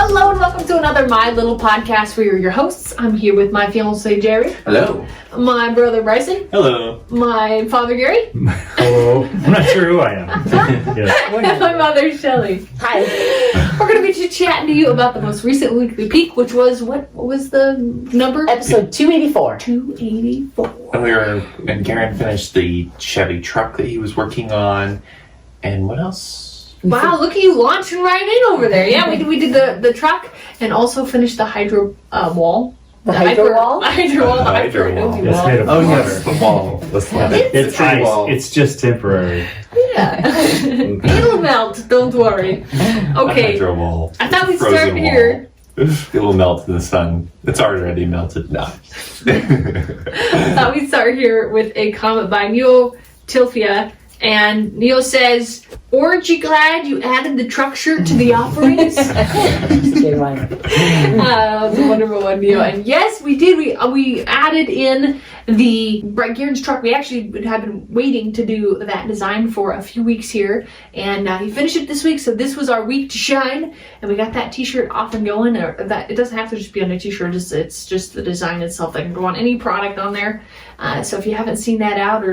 Hello and welcome to another My Little Podcast. We are your hosts. I'm here with my fiancé Jerry. Hello. My brother Bryson. Hello. My father Gary. Hello. I'm not sure who I am. Yes. And my mother Shelly. Hi. We're going to be chatting to you about the most recent weekly peak, which was, what was the number? Episode 284. 284. And Garen finished the Chevy truck that he was working on. And what else? Wow, look at you launching right in over there. Yeah, we did the truck and also finished the hydro wall. The hydro wall? The hydro wall. The hydro wall. Hyperadobe It's made of Oh, water. yes, the wall. It's ice. wall. It's just temporary. Yeah. It'll melt, don't worry. Okay. Hydro wall. I thought we'd Frozen start wall. here. It will melt in the sun. It's already melted now. I thought we'd start here with a comment by Neo Tilfia. And Neo says, "Aren't you glad you added the truck shirt to the offerings?" Good one. Wonderful one, Neo. And yes, we did. We added in the Garen's truck. We actually have been waiting to do that design for a few weeks here, and he finished it this week. So this was our week to shine, and we got that T-shirt off and going. Or that it doesn't have to just be on a T-shirt. It's just the design itself that can go on any product on there. So if you haven't seen that out,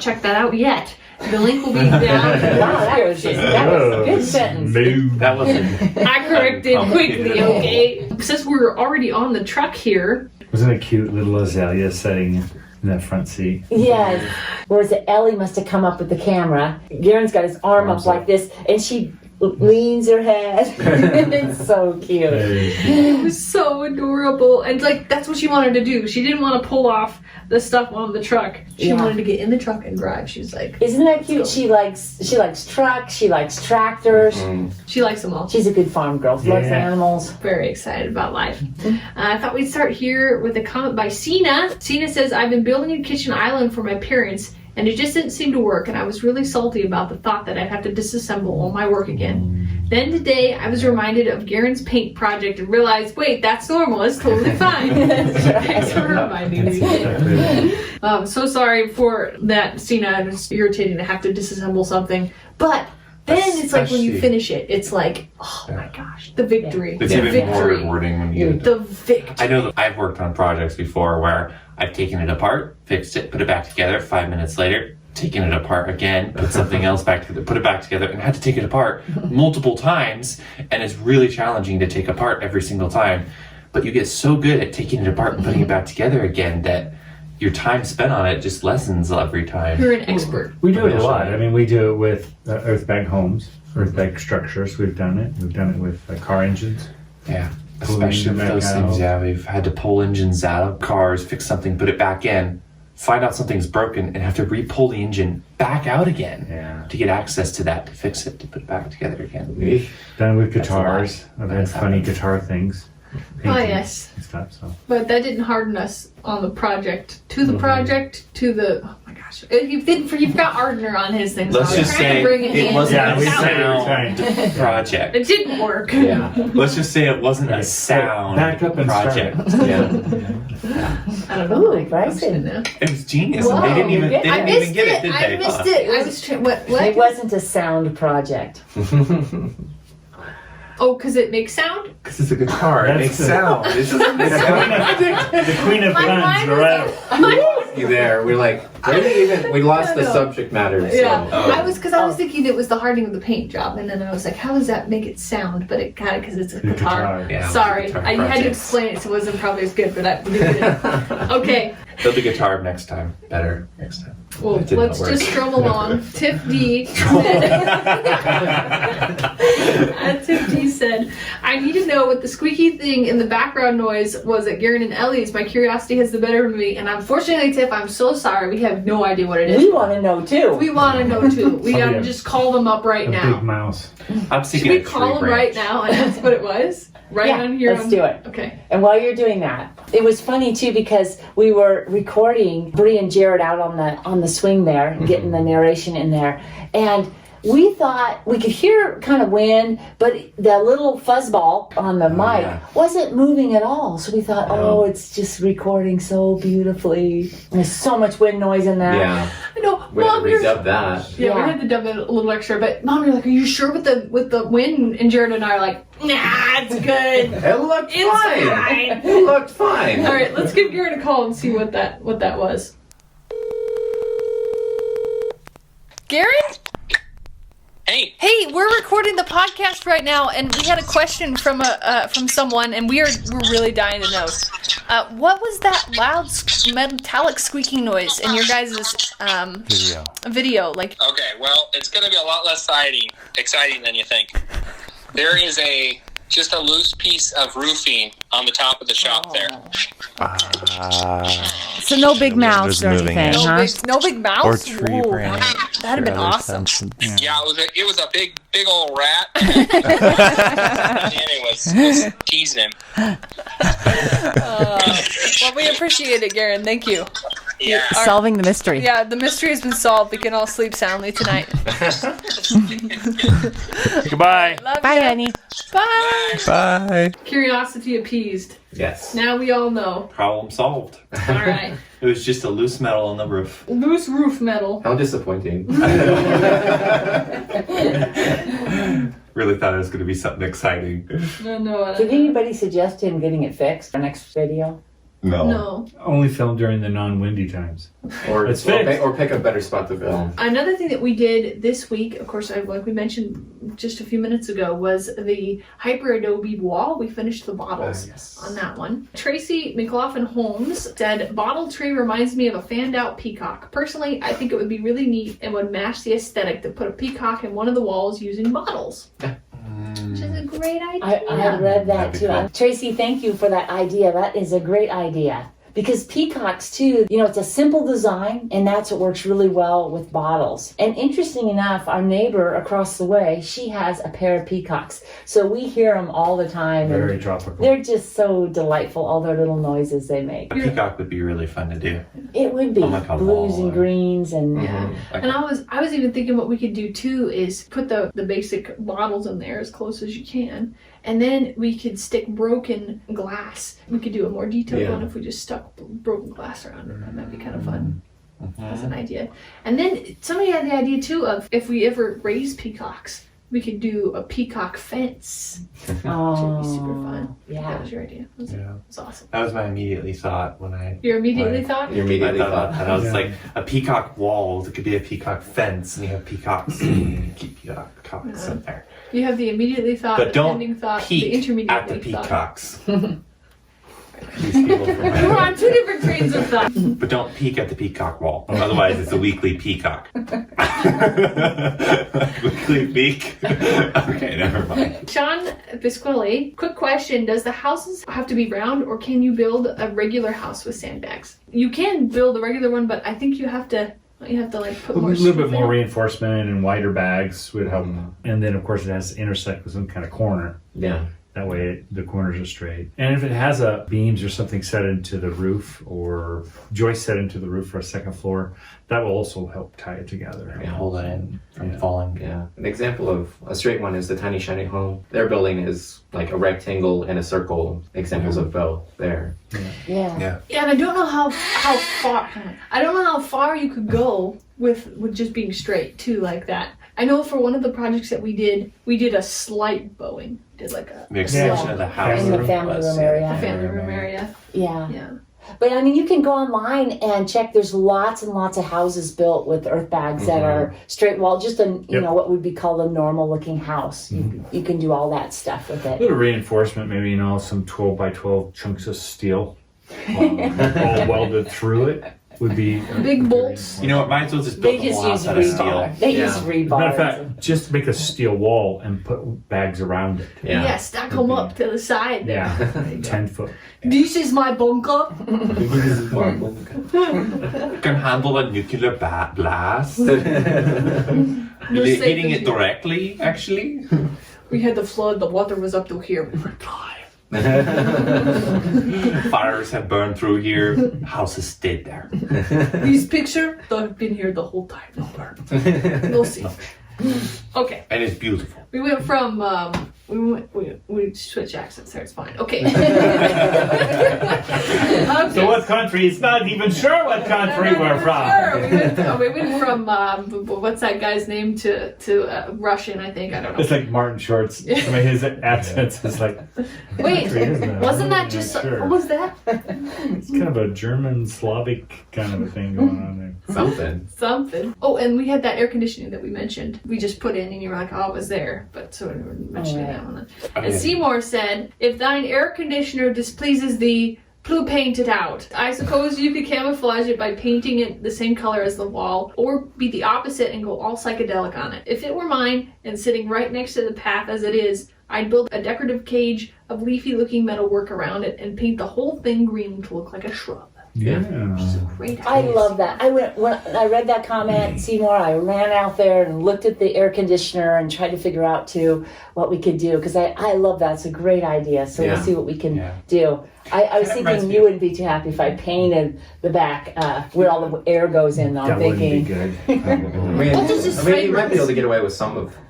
check that out yet. The link will be down. Wow, that was a good sentence. That wasn't. I corrected quickly, okay? Since we're already on the truck here. Wasn't a cute little azalea sitting in that front seat? Yes. Whereas Ellie must have come up with the camera. Garen's got his arm up like this, and she leans her head. It's so cute. It was so adorable. And like, that's what she wanted to do. She didn't want to pull off the stuff on the truck. She wanted to get in the truck and drive. She was like, isn't that cute? She likes trucks, she likes tractors. she likes them all. She's a good farm girl. She loves animals. Very excited about life. I thought we'd start here with a comment by Sina. Sina says, "I've been building a kitchen island for my parents, and it just didn't seem to work, and I was really salty about the thought that I'd have to disassemble all my work again. Then today, I was reminded of Garen's paint project and realized, wait, that's normal, it's totally fine." Thanks for reminding me. I'm so sorry for that, Sina. It's irritating to have to disassemble something, but then it's like when you finish it, it's like, oh my gosh, the victory. It's the even more victory. rewarding when you. The victory. I know that I've worked on projects before where I've taken it apart, fixed it, put it back together. 5 minutes later, taken it apart again, put something else back together, put it back together, and had to take it apart multiple times. And it's really challenging to take apart every single time. But you get so good at taking it apart and putting it back together again that your time spent on it just lessens every time. You're an expert. We do it a lot. I mean, we do it with earthbag homes, earthbag structures. We've done it. We've done it with car engines. Yeah. Especially with those things, we've had to pull engines out of cars, fix something, put it back in, find out something's broken, and have to re-pull the engine back out again to get access to that, to fix it, to put it back together again. We've done it with guitars. I've had funny guitar things. Oh, yes. And stuff, so. But that didn't harden us on the project. Oh my gosh. You've got Ardner on his thing. Let's just say it wasn't a sound project. It didn't work. Yeah. Let's just say it wasn't a sound project. I don't know. Ooh, Bryson. It was genius. Whoa, They didn't even get I it, missed did it. they? I missed it. I was what? It wasn't a sound project. Oh, because it makes sound? Because it's a guitar. It makes sound. It's just The queen of puns are out. You there? We're like, we lost the subject matter. So. Yeah, I was thinking it was the hardening of the paint job, and then I was like, how does that make it sound? But it kind of because it's a guitar. Yeah, sorry, guitar I had to explain it, so it wasn't probably as good. But I okay. Build the guitar next time. Better next time. Well, let's just strum along. Tiff D said, "I need to know what the squeaky thing in the background noise was at Garen and Ellie's. My curiosity has the better of me, and unfortunately, Tiff, I'm so sorry. We have no idea what it is. We want to know too. We want to know too. We gotta just call them up right now. Big mouse. I'm Should we call them right now and ask what it was? On here. Let's do it. Okay. And while you're doing that, it was funny too because we were recording Bree and Jared out on the swing there, getting the narration in there, and we thought we could hear kind of wind, but the little fuzzball on the mic wasn't moving at all. So we thought, oh, it's just recording so beautifully. There's so much wind noise in that. Yeah. I know, We had Mom, to redub that. we had to dub it a little extra. But Mom, you're like, are you sure with the wind? And Jared and I are like, nah, it's good. It looked It's fine. fine. It looked fine. All right, let's give Garen a call and see what that was. Garen? Hey, we're recording the podcast right now, and we had a question from someone, and we're really dying to know. What was that loud metallic squeaking noise in your guys' video? Like, Okay, well, it's going to be a lot less exciting than you think. There is just a loose piece of roofing on the top of the shop there. So no big mouse or anything, huh? no big mouse Or tree Whoa, branch. that'd have been awesome. Yeah, it was a big old rat. And it was teasing him. Well, we appreciate it, Garen. Thank you. Yeah. Solving the mystery. Yeah, the mystery has been solved. We can all sleep soundly tonight. Goodbye. Love Bye, ya. honey. Bye. Bye. Curiosity appeased. Yes. Now we all know. Problem solved. All right. It was just a loose metal on the roof. Loose roof metal. How disappointing. Really thought it was going to be something exciting. No. Did anybody suggest him getting it fixed for next video? No. Only filmed during the non-windy times. Or It's fixed. or pick a better spot to film. Another thing that we did this week, of course, like we mentioned just a few minutes ago, was the Hyperadobe wall. We finished the bottles on that one. Tracy McLaughlin Holmes said, "Bottle tree reminds me of a fanned out peacock. Personally, I think it would be really neat and would match the aesthetic to put a peacock in one of the walls using bottles." Which is a great idea. I read that That'd be too. cool. Tracy, thank you for that idea. That is a great idea. Because peacocks too, it's a simple design, and that's what works really well with bottles. And interesting enough, our neighbor across the way, she has a pair of peacocks. So we hear them all the time. Very And tropical. they're just so delightful, all their little noises they make. A peacock would be really fun to do. It would be On like a blues wall and or- greens and Yeah. Like- And I was even thinking what we could do too is put the basic bottles in there as close as you can. And then we could stick broken glass. We could do a more detailed one if we just stuck broken glass around it. That might be kind of fun. That's an idea. And then somebody had the idea too of if we ever raise peacocks, we could do a peacock fence. Which would be super fun. yeah. That was your idea. That's awesome. That was my immediately thought when I. Your immediately thought? You immediately I thought thought. that. I was like, a peacock wall, it could be a peacock fence, and you have peacocks, and you keep peacocks in there. You have the immediately thought, But the don't pending thought, the peek intermediately at the thought. peacocks. These people from We're on two different trains of thought. But don't peek at the peacock wall. Otherwise, it's a weekly peacock. Weekly peak. Okay, never mind. Sean Bisquilli, quick question. Does the houses have to be round or can you build a regular house with sandbags? You can build a regular one, but I think you have to like put A more little bit stuff more in. reinforcement and wider bags would help. And then, of course, it has to intersect with some kind of corner. Yeah. That way the corners are straight. And if it has a beams or something set into the roof or joist set into the roof for a second floor, that will also help tie it together. And hold it in from falling. Yeah. An example of a straight one is the Tiny Shiny Home. Their building is like a rectangle and a circle. Examples of both there. Yeah. Yeah, and I don't know how far. I don't know how far you could go with just being straight too, like that. I know for one of the projects that we did a slight bowing. Did like a The extension of the house. In the family room area. family room area. Yeah. Yeah. But I mean, you can go online and check. There's lots and lots of houses built with earth bags that are straight wall, just what would be called a normal looking house. You can do all that stuff with A it. little reinforcement, maybe, some 12 by 12 chunks of steel all welded through it would be Big bolts. You know what? Might as well just They build the just wall use outside of steel. rebar. They use As a rebar. matter of fact, just make a steel wall and put bags around it. Yeah. Yeah, stack them up to the side. There. Yeah, 10 foot. This is my bunker. Can handle a nuclear blast. No Hitting it safety. directly, actually. We had the flood. The water was up to here. We were fine. Fires have burned through here. Houses stayed there. This picture, they've been here the whole time. No burn. No see. Okay. And it's beautiful. We went from we switch accents there. It's fine. Okay. So what country? It's not even sure what country we're from. Sure. We went from what's that guy's name to Russian. I think I don't know. It's like Martin Short's. I mean, his accents is like. Wait, isn't it? wasn't that I'm just not sure. what was that? It's kind of a German Slavic kind of a thing going on there. Something. Oh, and we had that air conditioning that we mentioned. We just put in, and you were like, "Oh, it was there," but so we were mentioning that one. And Seymour said, "If thine air conditioner displeases thee, please paint it out. I suppose you could camouflage it by painting it the same color as the wall, or be the opposite and go all psychedelic on it. If it were mine and sitting right next to the path as it is, I'd build a decorative cage of leafy-looking metal work around it and paint the whole thing green to look like a shrub." Yeah. Great I idea. love that. When I read that comment, Seymour, I ran out there and looked at the air conditioner and tried to figure out too what we could do, because I love that. It's a great idea. So we'll see what we can do. I was thinking you wouldn't be too happy if I painted the back where all the air goes in. I'm That wouldn't be thinking. good. I mean, you might be able to get away with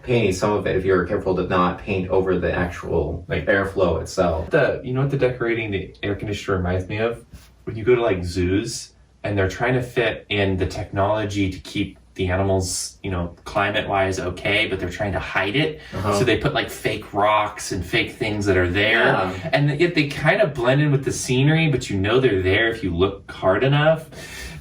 painting some of it if you're careful to not paint over the actual airflow itself. You know what the decorating the air conditioner reminds me of? When you go to like zoos and they're trying to fit in the technology to keep the animals, climate wise okay, but they're trying to hide it. So they put like fake rocks and fake things that are there. And yet they kind of blend in with the scenery, but they're there if you look hard enough.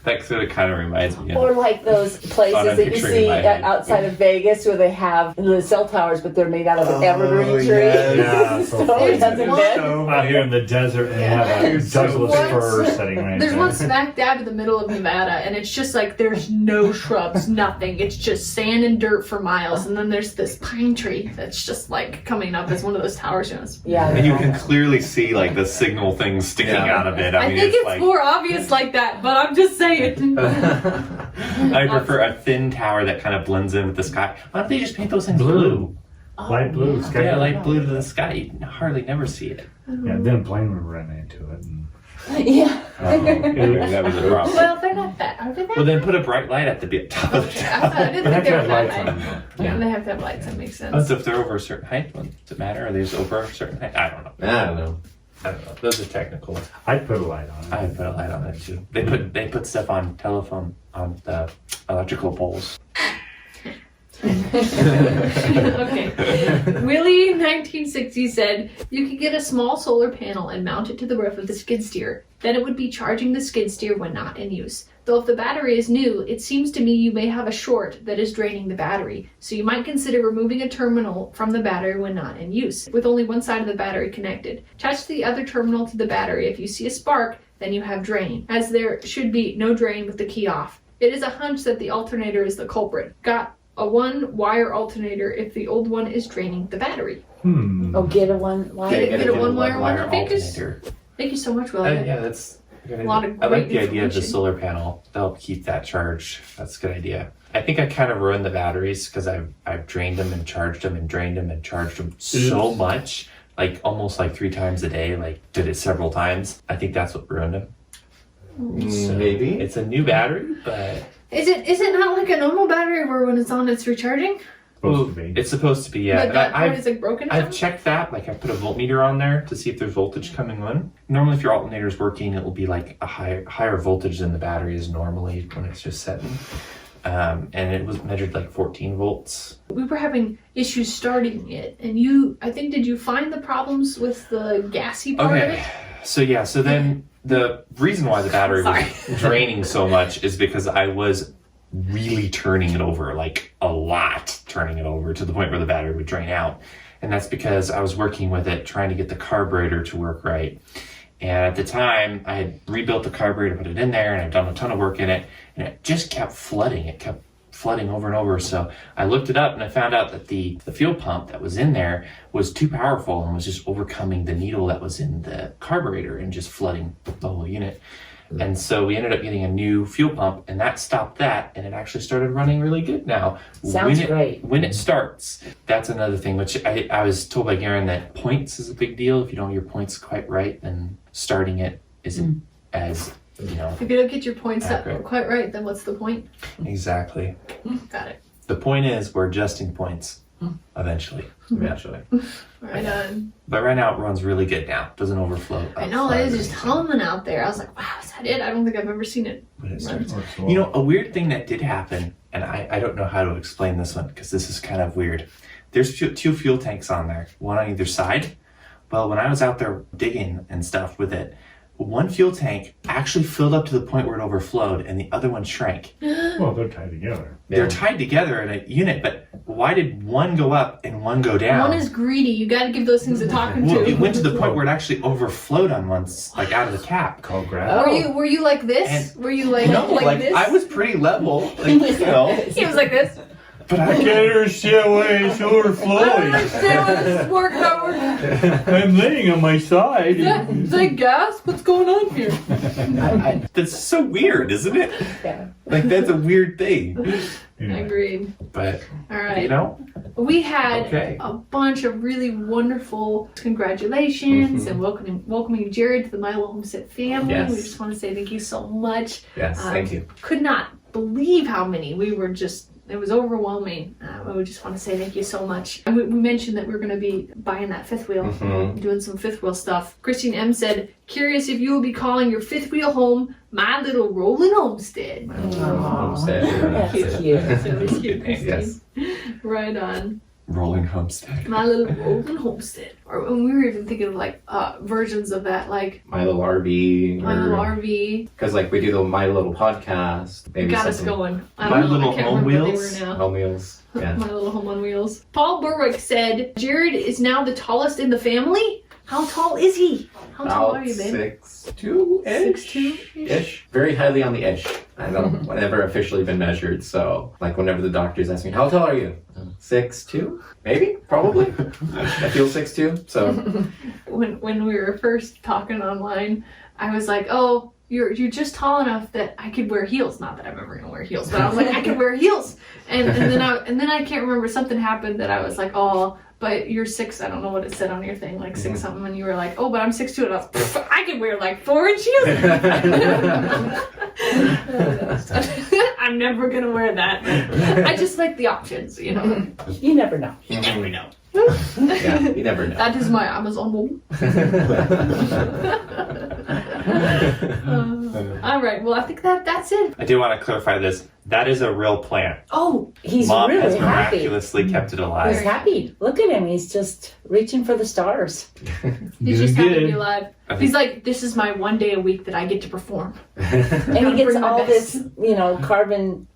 That sort of kind of reminds me of. Or like those places that you see outside of Vegas where they have the cell towers, but they're made out of an evergreen tree. Yeah, So it doesn't fit. Out here in the desert, and they have a Douglas fir setting right There's there. one smack dab in the middle of Nevada, and it's just like there's no shrubs, nothing. It's just sand and dirt for miles, and then there's this pine tree that's just like coming up as one of those towers. Yeah. And you can clearly see like the signal things sticking out of it. I mean, think it's like, more obvious like that, but I'm just saying. I prefer a thin tower that kind of blends in with the sky. Why don't they just paint those things blue? Light blue. Sky Yeah, blue. light blue to the sky. You hardly never see it. Yeah, then a plane would run into it. And, Yeah. That was a problem. Well, they're not that. Are they that? Well, then put a bright light at the top of the tower. I didn't They have think to they have were that lights high. on them. Yeah, they have to have lights. That makes sense. Oh, so if they're over a certain height, does it matter? Are they just over a certain height? I don't know. I don't know. Those are technical. I'd put a light on it. I put a light on it too. They put stuff on the electrical poles. Okay. Willie 1960 said you could get a small solar panel and mount it to the roof of the skid steer. Then it would be charging the skid steer when not in use. Though if the battery is new, it seems to me you may have a short that is draining the battery. So you might consider removing a terminal from the battery when not in use, with only one side of the battery connected. Attach the other terminal to the battery. If you see a spark, then you have drain, as there should be no drain with the key off. It is a hunch that the alternator is the culprit. Got a one-wire alternator if the old one is draining the battery. Oh, get a one wire. Get a one-wire one. Thank alternator. you so much, Willie. Yeah, that's a good idea. lot of I like great the idea of the information. solar panel to help keep that charged. That's a good idea. I think I kind of ruined the batteries because I've drained them and charged them and drained them and charged them so much, like almost like 3 times a day. Like did it several times. I think that's what ruined them. So, Maybe. it's a new battery, but Is it not like a normal battery where when it's on it's recharging? Supposed to be. it's supposed to be. Yeah, But that part I've is like broken now? I've checked that. Like I put a voltmeter on there to see if there's voltage coming in. Normally, if your alternator is working, it will be like a higher voltage than the battery is normally when it's just setting. And it was measured like 14 volts. We were having issues starting it, and did you find the problems with the gassy part of Okay, it? so then the reason why the battery Sorry. was draining so much is because I was really turning it over, like a lot turning it over to the point where the battery would drain out. And that's because I was working with it, trying to get the carburetor to work right. And at the time, I had rebuilt the carburetor, put it in there, and I'd done a ton of work in it, and it just kept flooding. It kept flooding over and over. So I looked it up, and I found out that the fuel pump that was in there was too powerful and was just overcoming the needle that was in the carburetor and just flooding the whole unit. And so we ended up getting a new fuel pump, and that stopped that, and it actually started running really good now. Sounds great. When it starts, that's another thing, which I was told by Garen that points is a big deal. If you don't have your points quite right, then starting it isn't as, If you don't get your points up Accurate. quite right, then what's the point? Exactly. Got it. The point is, we're adjusting points eventually. Eventually. Right on. But right now, it runs really good now. Doesn't overflow. I know, it is just humming out there. I was like, wow, is that it? I don't think I've ever seen it. When it run. starts. You know, a weird thing that did happen, and I don't know how to explain this one because this is kind of weird. There's two fuel tanks on there, one on either side. Well, when I was out there digging and stuff with it, one fuel tank actually filled up to the point where it overflowed and the other one shrank. Well, they're tied together. They're tied together in a unit, but why did one go up and one go down? One is greedy. You got to give those things a talking Well, to. it went to the point where it actually overflowed on one, like out of the cap. Called grab. Were you like this? Were you like No, like this? I was pretty level, like, you know. He was like this. But I can't understand why it's I don't overflowing. understand what this is working over. I'm laying on my side. Is that gas? What's going on here? that's so weird, isn't it? Yeah. Like that's a weird thing. Agreed. But All right. you know, We had Okay. a bunch of really wonderful congratulations and welcoming Jared to the MyLittleHomestead family. Yes. We just want to say thank you so much. Yes, thank you. Could not believe how many. We were just, it was overwhelming. We just want to say thank you so much. And we mentioned that we were going to be buying that fifth wheel, doing some fifth wheel stuff. Christine M said, curious if you will be calling your fifth wheel home My Little Rolling Homestead. Homestead. That's cute. That's really cute, Christine. Yes. Right on. rolling homestead. My Little Rolling Homestead. Or and we were even thinking of like versions of that, like My Little RV. My Little RV. Because like we do the My Little podcast. Maybe Got us something- going. I My don't know. Little I can't Home remember what Wheels? they were now. Home Wheels. Yeah. My Little Home on Wheels. Paul Berwick said, Jared is now the tallest in the family. How tall is he? How tall are you, babe? 6'2"-ish. 6'2"-ish? Ish. Very highly on the edge. I don't never officially been measured, so like whenever the doctors ask me, how tall are you? 6'2"? Maybe? Probably. I feel 6'2", so When we were first talking online, I was like, oh, you're just tall enough that I could wear heels. Not that I'm ever gonna wear heels, but I was like, I could wear heels. And then I can't remember, something happened that I was like, oh, but you're 6. I don't know what it said on your thing, like 6 something. And you were like, oh, but I'm 6'2". And I was, I could wear like 4-inch heels. I'm never gonna wear that. I just like the options, you know. You never know. You never know. yeah, you never know. That is my Amazon mobile. All right. Well, I think that's it. I do want to clarify this. That is a real plant. Oh, He's Mom has really happy. miraculously kept it alive. He's happy. Look at him. He's just reaching for the stars. he's just Doing happy to good. be alive. I think- He's like, this is my one day a week that I get to perform. And Gotta he gets bring my all best. this, carbon,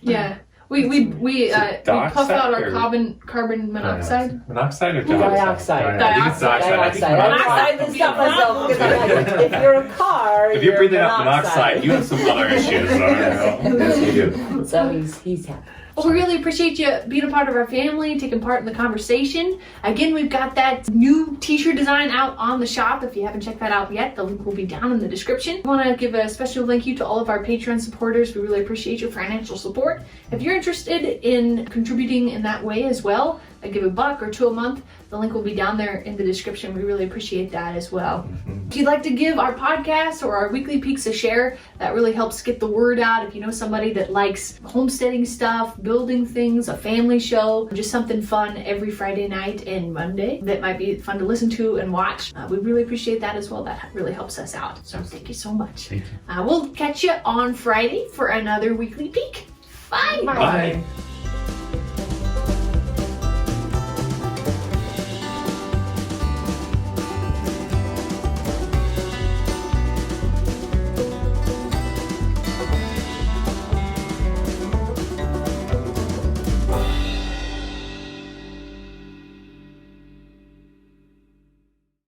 Yeah. We puff dioxide out our or- carbon monoxide. Monoxide or Dioxide. I think it's dioxide. I think Dioxide. I monoxide. tried to stop myself because I'm like, if you're a car, If you're breathing out monoxide, you have some other issues. I don't know. Yes, you do. So he's happy. Well, we really appreciate you being a part of our family, taking part in the conversation. Again, we've got that new t-shirt design out on the shop. If you haven't checked that out yet, the link will be down in the description. I want to give a special thank you to all of our Patreon supporters. We really appreciate your financial support. If you're interested in contributing in that way as well, give $1 or $2 a month. The link will be down there in the description. We really appreciate that as well. If you'd like to give our podcast or our weekly peaks a share, that really helps get the word out. If you know somebody that likes homesteading stuff, building things, a family show, just something fun every Friday night and Monday that might be fun to listen to and watch, we really appreciate that as well. That really helps us out. So thank you so much. Thank you. We'll catch you on Friday for another weekly peak. Bye. Bye.